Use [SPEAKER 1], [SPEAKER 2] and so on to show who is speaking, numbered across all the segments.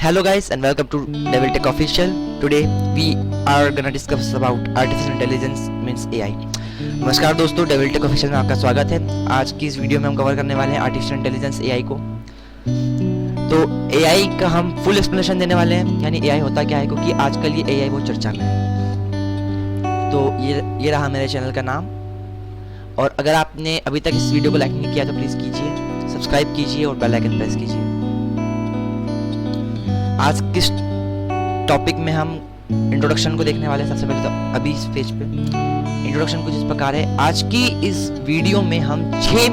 [SPEAKER 1] Hello guys and welcome to Devil Tech Official. Today we are gonna discuss about artificial intelligence means AI. नमस्कार दोस्तों, devil take official में आपका स्वागत है। आज की इस वीडियो में हम कवर करने वाले हैं आर्टिफिशियल इंटेलिजेंस AI को। तो AI का हम फुल एक्सप्लेनेशन देने वाले हैं, यानी AI होता क्या है, क्योंकि आजकल ये AI बहुत चर्चा में है। तो ये रहा मेरे चैनल का नाम, और अगर आपने अभी तक इस वीडियो को लाइक नहीं किया तो प्लीज़ कीजिए, सब्सक्राइब कीजिए और बेल आइकन प्रेस कीजिए। आज किस टॉपिक में हम इंट्रोडक्शन को देखने वाले हैं। सबसे पहले तो अभी इस पेज पे इंट्रोडक्शन कुछ इस प्रकार है। आज की इस वीडियो में हम 6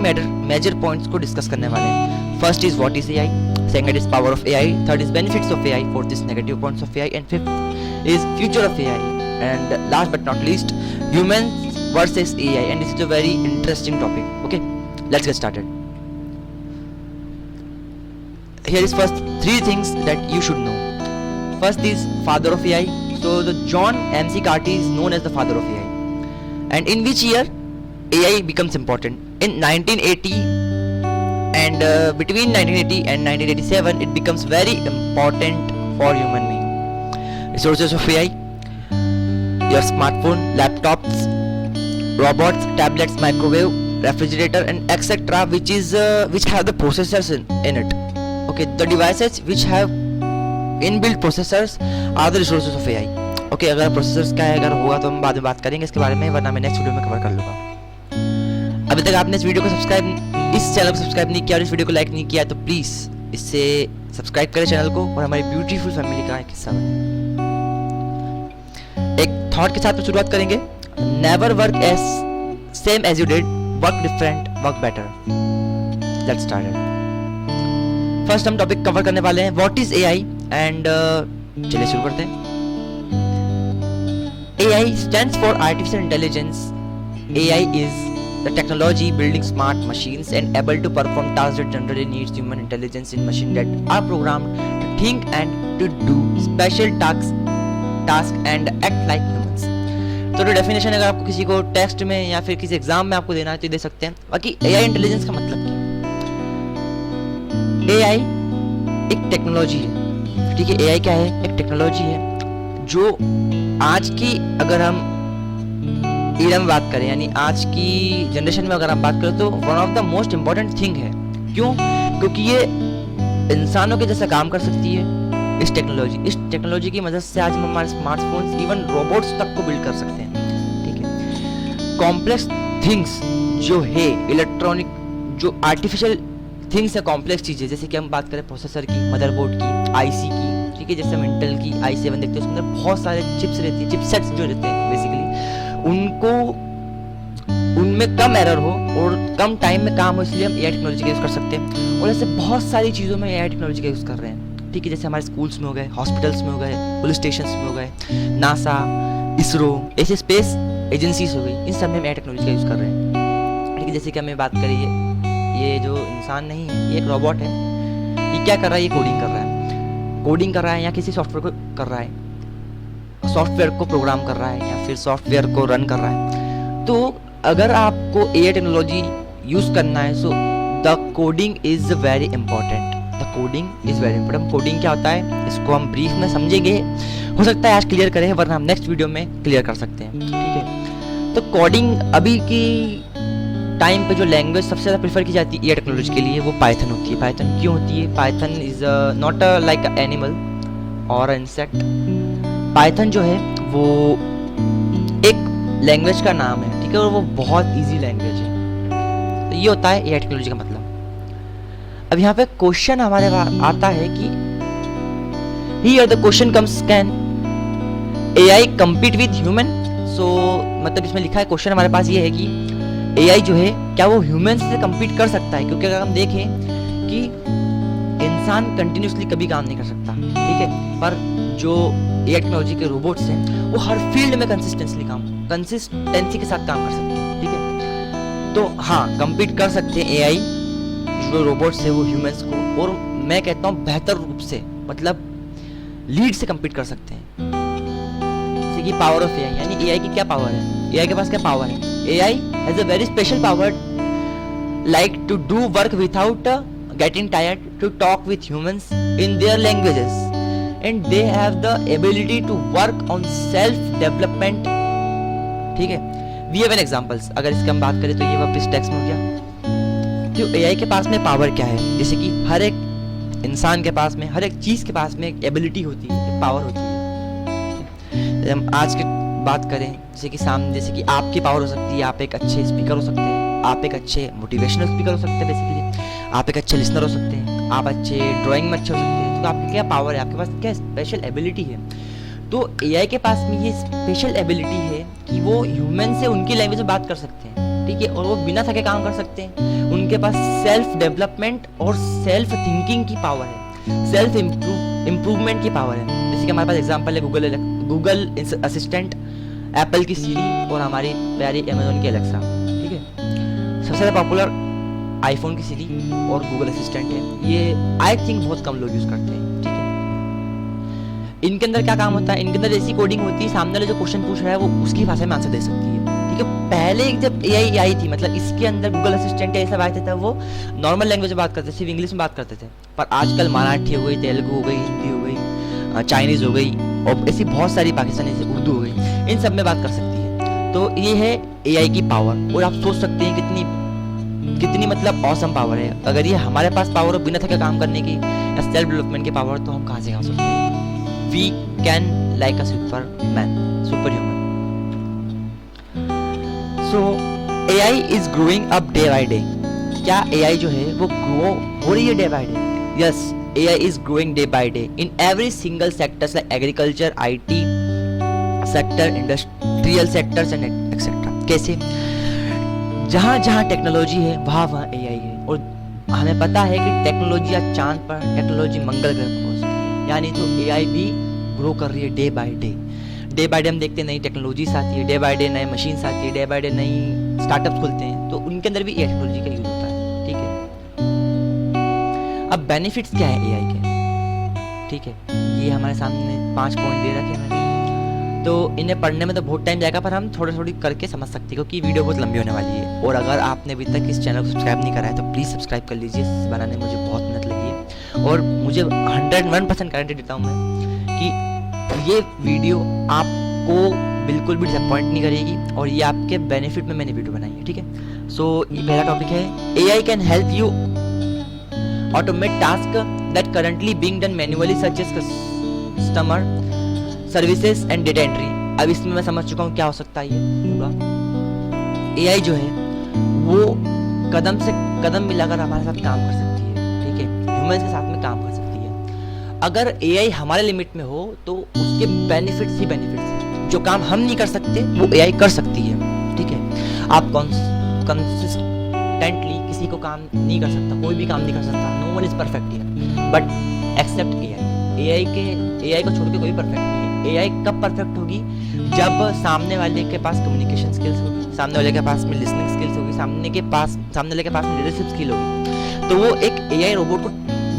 [SPEAKER 1] मेजर पॉइंट्स को डिस्कस करने वाले हैं। First is what is AI, second is power of AI, third is benefits of AI, fourth is negative points of AI and fifth is future of AI and last but not least humans versus AI, and this is a very interesting topic. Okay, let's get started. Here is first 3 things that you should know. First is father of AI. So the John MC Carty is known as the father of AI. And in which year AI becomes important? In 1980, and between 1980 and 1987 it becomes very important for human being. Resources of AI: your smartphone, laptops, robots, tablets, microwave, refrigerator and etc. which have the processors in it. Okay, the devices which have inbuilt processors are the resources of AI. Okay, अगर processors क्या है, अगर होगा तो हम बाद में बात करेंगे इसके बारे में, वरना मैं नेक्स्ट वीडियो में कवर कर लूँगा। अभी तक आपने इस वीडियो को इस चैनल को सब्सक्राइब नहीं किया और इस वीडियो को लाइक नहीं किया तो प्लीज़ इससे सब्सक्राइब करें चैनल को और हमारी ब्यूटीफुल फैमिली का एक हिस्सा बने। एक थॉट के साथ शुरुआत करेंगे। Never work as same as you did, work different, work better. Let's start. First हम टॉपिक कवर करने वाले हैं व्हाट इज AI, एंड चलिए शुरू करते हैं। AI stands for artificial intelligence. AI is the technology building smart machines and able to perform tasks that generally needs human intelligence in machines that are programmed to think and to do special tasks and act like humans. तो definition अगर आपको किसी को text में या फिर किसी exam में आपको देना है तो दे सकते हैं। बाकी AI इंटेलिजेंस का मतलब क्या? AI एक टेक्नोलॉजी है, ठीक है। AI क्या है? एक टेक्नोलॉजी है जो आज की, अगर हम एरा में बात करें, यानी आज की जनरेशन में अगर हम बात करें तो one of the most important thing है। क्यों? क्योंकि ये इंसानों के जैसा काम कर सकती है। इस टेक्नोलॉजी की मदद से आज हम हमारे स्मार्टफोन्स, इवन रोबोट्स तक को बिल्ड कर सकते हैं, ठीक है। कॉम्प्लेक्स थिंग्स जो है, इलेक्ट्रॉनिक जो आर्टिफिशियल थिंग्स है, कॉम्प्लेक्स चीज़ें, जैसे कि हम बात करें प्रोसेसर की, मदरबोर्ड की, आईसी की, ठीक है। जैसे हम इंटेल की i7 देखते हैं, उसके अंदर बहुत सारे चिप्स रहती है, चिपसेट्स जो रहते हैं बेसिकली, उनमें कम एरर हो और कम टाइम में काम हो, इसलिए हम AI टेक्नोलॉजी का यूज़ कर सकते हैं। और ऐसे बहुत सारी चीज़ों में AI टेक्नोलॉजी का यूज़ कर रहे हैं, ठीक है। जैसे हमारे स्कूल्स में हो गए, हॉस्पिटल्स में हो गए, पुलिस स्टेशन में हो गए, नासा, इसरो, ऐसे स्पेस एजेंसीज हो गई, इन सब में हम AI टेक्नोलॉजी का यूज़ कर रहे हैं, ठीक है। जैसे कि हमें बात करिए, ये जो इंसान नहीं है, ये एक रोबोट है। ये क्या कर रहा है? ये कोडिंग कर रहा है या किसी सॉफ्टवेयर को कर रहा है, सॉफ्टवेयर को प्रोग्राम कर रहा है या फिर सॉफ्टवेयर को रन कर रहा है। तो अगर आपको AI टेक्नोलॉजी यूज़ करना है so the coding is very important. Coding क्या होता है, इसको हम ब्रीफ में समझेंगे। हो सकता है आज क्लियर करें, वरना हम नेक्स्ट वीडियो में क्लियर कर सकते हैं, ठीक है। तो कोडिंग अभी की टाइम पे जो लैंग्वेज सबसे ज़्यादा प्रेफर की जाती है AI टेक्नोलॉजी के लिए, वो पाइथन होती है। पाइथन क्यों होती है? Python is not like a animal और इंसेक्ट। पाइथन जो है वो एक लैंग्वेज का नाम है, ठीक है, और वो बहुत इजी लैंग्वेज है। तो ये होता है AI टेक्नोलॉजी का मतलब। अब यहाँ पे क्वेश्चन हमारे आता है कि here the question comes, can AI compete with human? सो मतलब इसमें लिखा है, क्वेश्चन हमारे पास ये है कि AI जो है क्या वो ह्यूमन से कम्पीट कर सकता है? क्योंकि अगर हम देखें कि इंसान कंटिन्यूसली कभी काम नहीं कर सकता, ठीक है, पर जो AI टेक्नोलॉजी के रोबोट्स हैं वो हर फील्ड में कंसिस्टेंसी के साथ काम कर सकते हैं, ठीक है। तो हाँ, कम्पीट कर सकते हैं AI जो रोबोट्स है वो ह्यूमंस को, और मैं कहता हूँ बेहतर रूप से, मतलब लीड से कम्पीट कर सकते हैं। जैसे कि पावर ऑफ AI, यानी AI की क्या पावर है? AI के पास क्या पावर है? AI has a very special power, like to do work without getting tired, to talk with humans in their languages, and they have the ability to work on self development. ठीक है, we have an examples. अगर इसकी हम बात करें तो ये वापस टेक्स्ट में हो गया। तो एआई के पास में पावर क्या है, जैसे कि हर एक इंसान के पास में, हर एक चीज के पास में एक एबिलिटी होती है, एक पावर होती है। हम आज की बात करें, जैसे कि सामने, जैसे कि आपकी पावर हो सकती है, आप एक अच्छे स्पीकर हो सकते हैं, आप एक अच्छे मोटिवेशनल स्पीकर हो सकते हैं, बेसिकली आप एक अच्छे लिसनर हो सकते हैं, आप अच्छे ड्राइंग में अच्छे हो सकते हैं। तो आपकी क्या पावर है, आपके पास क्या स्पेशल एबिलिटी है। तो एआई के पास में ये स्पेशल एबिलिटी है कि वो ह्यूमन से उनकी लैंग्वेज में बात कर सकते हैं, ठीक है, और वो बिना थके काम कर सकते हैं। उनके पास सेल्फ डेवलपमेंट और सेल्फ थिंकिंग की पावर है, सेल्फ इम्प्रूवमेंट की पावर है। जैसे कि हमारे पास एग्जांपल है गूगल असिस्टेंट, एप्पल की सीरी और हमारी प्यारी अमेजोन की एलेक्सा। ठीक है, सबसे ज़्यादा पॉपुलर आईफोन की सीरी और गूगल असिस्टेंट है। ये आई थिंक बहुत कम लोग यूज़ करते हैं। ठीक है, इनके अंदर क्या काम होता है, इनके अंदर ऐसी कोडिंग होती है, सामने वाले जो क्वेश्चन पूछ रहा है वो उसकी भाषा में आंसर दे सकती है। ठीक है, पहले जब एआई आई थी, मतलब इसके अंदर गूगल असिस्टेंट ऐसा आया था, वो नॉर्मल लैंग्वेज में बात करते थे, सिर्फ इंग्लिश में बात करते थे। पर आजकल मराठी हो गई, तेलुगु हो गई, हिंदी हो गई, चाइनीज़ हो गई, और ऐसी बहुत सारी पाकिस्तानी, जैसे उर्दू हो गई, इन सब में बात कर सकती है। तो ये है एआई की पावर। और आप सोच सकते हैं कितनी मतलब ऑसम पावर है। अगर ये हमारे पास पावर हो बिना थके काम करने की, या सेल्फ डेवलपमेंट की पावर, तो हम कहाँ से सकते हैं। We can like a superman, super human. So AI is growing up day by day. क्या एआई जो है वो ग्रो हो रही है day by day? Yes, AI is growing day by day in every single sectors like agriculture, IT sector, industrial sectors and etcetera. कैसे? जहाँ जहाँ टेक्नोलॉजी है वहाँ वहाँ एआई है। और हमें पता है कि टेक्नोलॉजी आज चांद पर, टेक्नोलॉजी मंगल ग्रह पर पहुँच चुकी है, यानी तो एआई भी ग्रो कर रही है day by day. Day by day हम देखते हैं नई टेक्नोलॉजीज आती है, डे बाय डे नए मशीन्स आती है, डे बाय डे नई स्टार्टअप्स खुलते हैं, तो उनके अंदर भी एआई टेक्नोलॉजी का यूज होता है। ठीक है, अब बेनिफिट्स क्या है एआई के? ठीक है, ये हमारे सामने 5 पॉइंट दे रखे हैं, तो इन्हें पढ़ने में तो बहुत टाइम जाएगा, पर हम थोड़ी थोड़ी करके समझ सकते हैं, क्योंकि वीडियो बहुत लंबी होने वाली है। और अगर आपने अभी तक इस चैनल को सब्सक्राइब नहीं करा है तो प्लीज़ सब्सक्राइब कर लीजिए। इस बनाने में मुझे बहुत मेहनत लगी है, और मुझे 101% गारंटी देता हूँ मैं कि ये वीडियो आपको बिल्कुल भी डिसअपॉइंट नहीं करेगी, और ये आपके बेनिफिट में मैंने वीडियो बनाई है। ठीक है, सो ये पहला टॉपिक है, AI can help you automate task that currently being done manually such as customer services and data entry. अब इसमें मैं समझ चुका हूँ क्या हो सकता है ये पूरा। एआई जो है वो कदम से कदम मिलाकर हमारे साथ काम कर सकती है। ठीक है, ह्यूमंस के साथ में काम कर सकती है। अगर एआई हमारे लिमिट में हो तो उसके बेनिफिट्स ही बेनिफिट्स हैं। जो काम हम नहीं कर सकते वो एआई कर सकती है। ठीक है, आप कंसिस्टेंटली किसी को काम नहीं कर सकता, कोई भी काम नहीं कर सकता, no one is perfect here but except AI को छोड़ के कोई परफेक्ट नहीं है। एआई कब परफेक्ट होगी? जब सामने वाले के पास कम्युनिकेशन स्किल्स होगी, सामने वाले के पास में लिसनिंग स्किल्स होगी, सामने वाले के पास में लीडरशिप स्किल होगी, तो वो एक एआई रोबोट को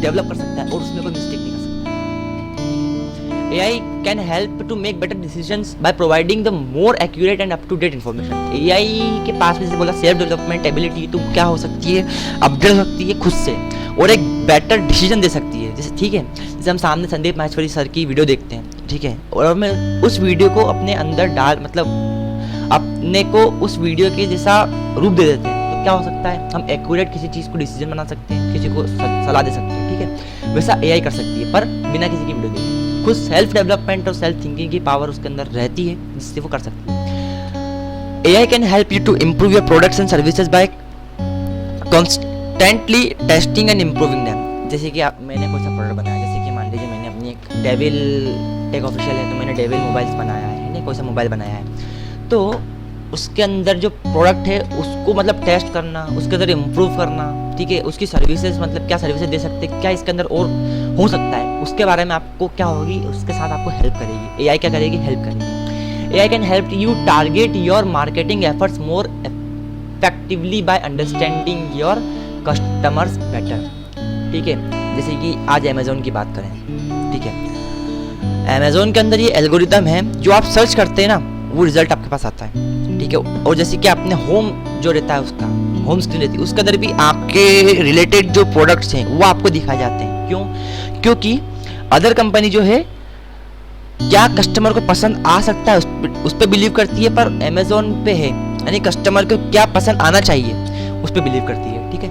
[SPEAKER 1] डेवलप कर सकता है और उसमें कोई मिस्टेक नहीं कर सकता। AI can help to make better decisions by providing the more accurate and up to date information. AI के पास में जैसे बोला सेल्फ डेवलपमेंट एबिलिटी, तो क्या हो सकती है? अपडेट हो सकती है खुद से और एक बेटर डिसीजन दे सकती है। जैसे ठीक है, जैसे हम सामने संदीप माहेश्वरी सर की वीडियो देखते हैं, ठीक है, और हमें उस वीडियो को अपने अंदर अपने को उस वीडियो के जैसा रूप दे देते हैं, तो क्या हो सकता है? हम एक्यूरेट किसी चीज़ को डिसीजन बना सकते हैं, किसी को सलाह दे सकते हैं। ठीक है, वैसा एआई कर सकती है, पर बिना किसी की वीडियो देखे। खुद सेल्फ डेवलपमेंट और सेल्फ थिंकिंग की पावर उसके अंदर रहती है, जिससे वो कर सकती है। AI can help you to improve your products and services by constantly testing and improving them. जैसे कि मैंने कोई सा प्रोडक्ट बनाया, जैसे कि मान लीजिए मैंने अपनी एक डेविल टेक ऑफिशियल है, तो मैंने डेविल मोबाइल्स बनाया है, कोई सा मोबाइल बनाया है, तो उसके अंदर जो प्रोडक्ट है उसको मतलब टेस्ट करना, उसके अंदर इम्प्रूव करना, ठीक है, उसकी सर्विसेज मतलब क्या सर्विसेज दे सकते हैं, क्या इसके अंदर और हो सकता है, उसके बारे में आपको क्या होगी, उसके साथ आपको हेल्प करेगी। एआई क्या करेगी? हेल्प करेगी। AI can help you target your marketing efforts more effectively by understanding your customers better. ठीक है, जैसे कि आज अमेजोन की बात करें, ठीक है, अमेजोन के अंदर ये एल्गोरिदम है, जो आप सर्च करते हैं ना वो रिजल्ट आपके पास आता है। ठीक है, और जैसे कि आपने होम जो रहता है, उसका होम स्क्रीन रहती है, उसके अंदर भी आपके रिलेटेड जो प्रोडक्ट्स हैं वो आपको दिखाए जाते हैं। क्यों? क्योंकि अदर कंपनी जो है क्या कस्टमर को पसंद आ सकता है उस पर बिलीव करती है, पर अमेजोन पे है यानी कस्टमर को क्या पसंद आना चाहिए उस पर बिलीव करती है। ठीक है,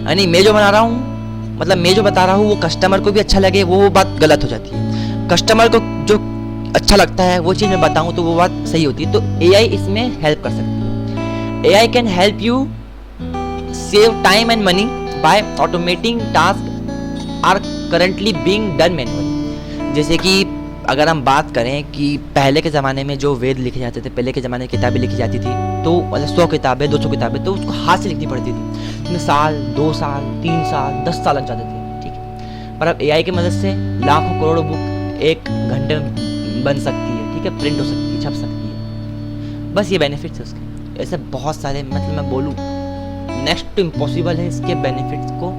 [SPEAKER 1] यानी मैं जो बना रहा हूँ, मतलब मैं जो बता रहा हूँ वो कस्टमर को भी अच्छा लगे, वो बात गलत हो जाती है। कस्टमर को जो अच्छा लगता है वो चीज़ मैं बताऊँ तो वो बात सही होती है। तो एआई इसमें हेल्प कर सकती है। AI can help you save time and money by automating task are currently being done manually. जैसे कि अगर हम बात करें कि पहले के ज़माने में जो वेद लिखे जाते थे, पहले के ज़माने में किताबें लिखी जाती थी, तो मतलब 100 किताबें 200 किताबें तो उसको हाथ से लिखनी पड़ती थी, उसमें साल 2 साल 3 साल 10 साल लग जाते थे। ठीक है, पर अब एआई की मदद से लाखों करोड़ों बुक 1 घंटे में बन सकती है। ठीक है, प्रिंट हो सकती है, छप सकती है। बस ये बेनिफिट्स है उसके। ऐसे बहुत सारे, मतलब मैं बोलूँ नेक्स्ट टू इम्पॉसिबल है इसके बेनिफिट्स को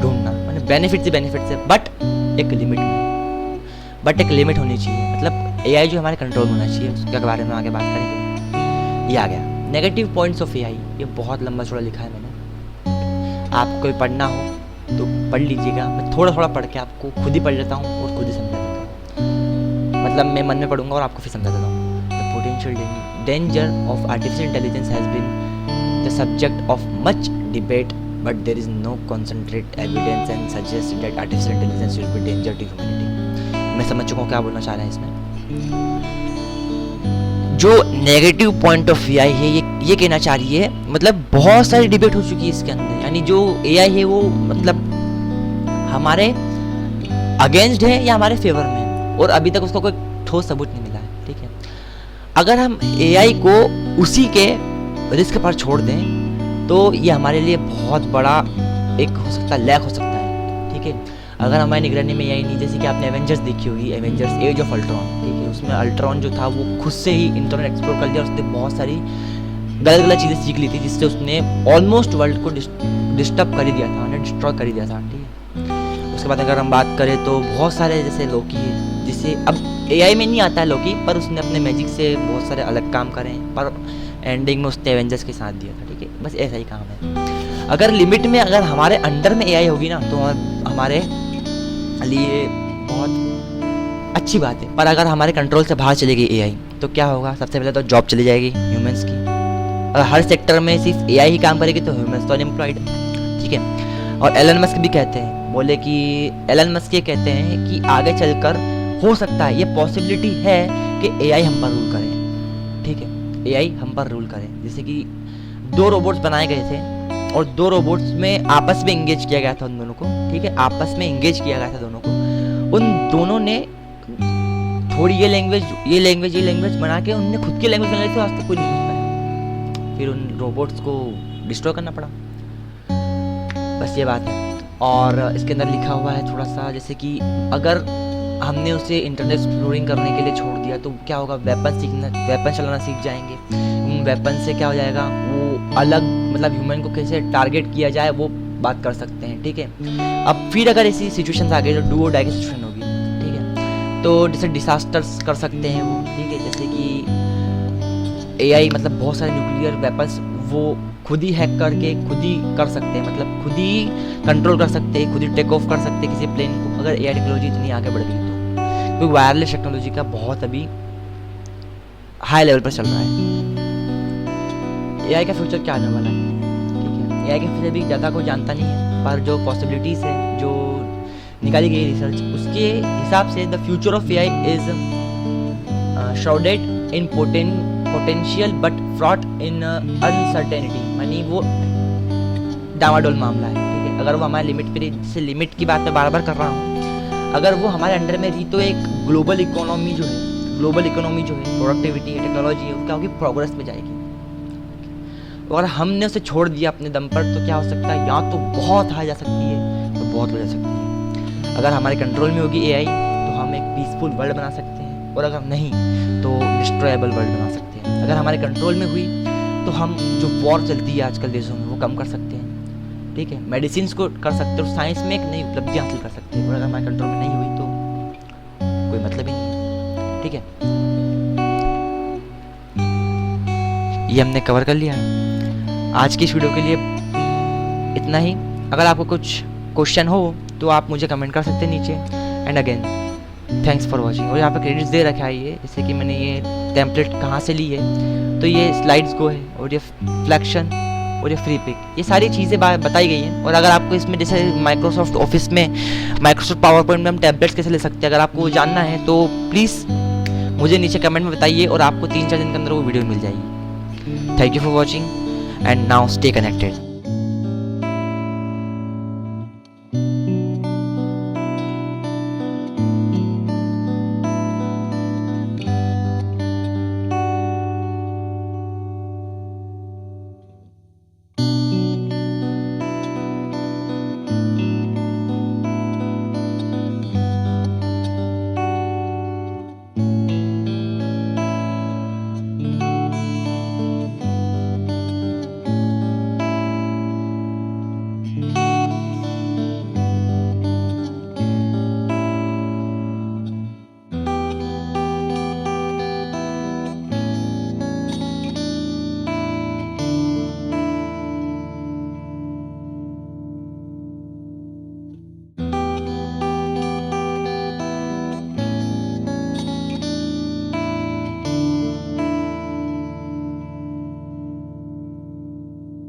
[SPEAKER 1] ढूंढना। मतलब बेनिफिट्स ही बेनिफिट्स है, बट एक लिमिट में, बट एक लिमिट होनी चाहिए। मतलब एआई जो हमारे कंट्रोल में होना चाहिए, उसके बारे में आगे बात करेंगे। ये आ गया नेगेटिव पॉइंट्स ऑफ एआई। ये बहुत लंबा चौड़ा लिखा है मैंने, आपको भी पढ़ना हो तो पढ़ लीजिएगा। मैं थोड़ा थोड़ा पढ़ के आपको खुद ही पढ़ लेता हूँ और खुद ही समझा देता हूँ। मतलब मैं मन में पढ़ूंगा और आपको फिर समझा देता हूँ। The potential danger of artificial intelligence has been the subject of much debate, but there is no concentrate evidence and suggests that artificial intelligence will be danger to humanity। मैं समझ चुका हूँ क्या बोलना चाह रहे हैं इसमें। जो नेगेटिव पॉइंट ऑफ एआई है ये कहना चाह रही है, मतलब बहुत सारी डिबेट हो चुकी है इसके अंदर। यानी जो एआई है वो मतलब हमारे अगेंस्ट है या हमारे फेवर में है, और अभी तक उसका कोई ठोस सबूत नहीं मिला है। ठीक है, अगर हम एआई को उसी के रिस्क पर छोड़ दें तो ये हमारे लिए बहुत बड़ा एक हो सकता है, लैक हो सकता है। ठीक है, अगर हमारी निगरानी में यही नहीं, जैसे कि आपने एवेंजर्स देखी होगी, एवेंजर्स एज ऑफ अल्ट्रॉन। ठीक है, उसमें अल्ट्रॉन जो था वो खुद से ही इंटरनेट एक्सप्लोर कर लिया, उसने बहुत सारी गलत गलत चीज़ें सीख ली थी, जिससे उसने ऑलमोस्ट वर्ल्ड को डिस्टर्ब कर ही दिया था, उन्हें डिस्ट्रॉय कर ही दिया था। ठीक है, उसके बाद अगर हम बात करें तो बहुत सारे जैसे लोकी है, जिसे अब एआई में नहीं आता है लोकी, पर उसने अपने मैजिक से बहुत सारे अलग काम करे, पर एंडिंग में उसने एवेंजर्स के साथ दिया था। ठीक है, बस ऐसा ही काम है। अगर लिमिट में, अगर हमारे अंडर में एआई होगी ना तो हमारे लिए बहुत अच्छी बात है। पर अगर हमारे कंट्रोल से बाहर चलेगी एआई तो क्या होगा? सबसे पहले तो जॉब चली जाएगी ह्यूमंस की। अगर हर सेक्टर में सिर्फ एआई ही काम करेगी तो ह्यूमंस तो अनएम्प्लॉयड। ठीक है, और एलन मस्क भी कहते हैं, बोले कि एलन मस्क ये कहते हैं कि आगे चलकर हो सकता है, ये पॉसिबिलिटी है कि एआई हम पर रूल करे। ठीक है, एआई हम पर रूल करे। जैसे कि 2 रोबोट्स बनाए गए थे और 2 रोबोट्स में आपस में इंगेज किया गया था उन दोनों को। ठीक है, आपस में इंगेज किया गया था दोनों को। उन दोनों ने थोड़ी ये लैंग्वेज बना के उनने खुद की लैंग्वेज बनाई थी, आज तक कोई नहीं समझ पाया। फिर उन रोबोट्स को डिस्ट्रॉय करना पड़ा। बस ये बात है। और इसके अंदर लिखा हुआ है थोड़ा सा, जैसे कि अगर हमने उसे इंटरनेट एक्सप्लोरिंग करने के लिए छोड़ दिया तो क्या होगा? वेपन चलाना सीख जाएंगे। उन वेपन से क्या हो जाएगा? वो अलग, मतलब ह्यूमन को कैसे टारगेट किया जाए वो बात कर सकते हैं। ठीक है, अब फिर अगर ऐसी सिचुएशन आ गई तो डू और डाई की सिचुएशन होगी। ठीक है, तो जैसे डिसास्टर्स कर सकते हैं वो। ठीक है, जैसे कि एआई मतलब बहुत सारे न्यूक्लियर वेपन्स वो खुद ही हैक करके खुद ही कर सकते हैं, मतलब खुद ही कंट्रोल कर सकते हैं, खुद ही टेक ऑफ कर सकते हैं किसी प्लेन को, अगर एआई टेक्नोलॉजी इतनी आगे बढ़ गई तो। क्योंकि वायरलेस टेक्नोलॉजी का बहुत अभी हाई लेवल पर चल रहा है। एआई का फ्यूचर क्या आने वाला है? ठीक है, एआई के फ्यूचर भी ज़्यादा कोई जानता नहीं है, पर जो पॉसिबिलिटीज़ है, जो निकाली गई रिसर्च, उसके हिसाब से the future of AI is shrouded in potential but fraught in uncertainty. यानी वो डामाडोल मामला है। ठीक है, अगर वो हमारे लिमिट पे, जैसे लिमिट की बात मैं बार बार कर रहा हूँ, अगर वो हमारे अंडर में रही तो एक ग्लोबल इकोनॉमी जो है प्रोडक्टिविटी है, टेक्नोलॉजी है, उसका होगी प्रोग्रेस पे जाएगी। अगर हमने उसे छोड़ दिया अपने दम पर तो क्या हो सकता है? या तो बहुत हाई जा सकती है तो बहुत हो जा सकती है। अगर हमारे कंट्रोल में होगी एआई तो हम एक पीसफुल वर्ल्ड बना सकते हैं, और अगर नहीं तो डिस्ट्रॉयबल वर्ल्ड बना सकते हैं। अगर हमारे कंट्रोल में हुई तो हम जो वॉर चलती है आजकल देशों में वो कम कर सकते हैं। ठीक है, मेडिसिन को कर सकते हैं और साइंस में एक नई उपलब्धि हासिल कर सकते हैं। और अगर हमारे कंट्रोल में नहीं हुई तो कोई मतलब ही नहीं है। ठीक है, ये हमने कवर कर लिया। आज की इस वीडियो के लिए इतना ही। अगर आपको कुछ क्वेश्चन हो तो आप मुझे कमेंट कर सकते हैं नीचे। And again thanks for watching. और यहाँ पे क्रेडिट्स दे रखा है ये, जैसे कि मैंने ये टेम्पलेट कहाँ से ली है, तो ये स्लाइड्स गो है और ये फ्लैक्शन और ये फ्री पिक, ये सारी चीज़ें बताई गई हैं। और अगर आपको इसमें जैसे माइक्रोसॉफ्ट ऑफिस में, माइक्रोसॉफ्ट पावर पॉइंट में हम टैबलेट्स कैसे ले सकते हैं, अगर आपको जानना है तो प्लीज़ मुझे नीचे कमेंट में बताइए और आपको 3-4 दिन के अंदर वो वीडियो मिल जाएगी। Thank you for watching and now stay connected.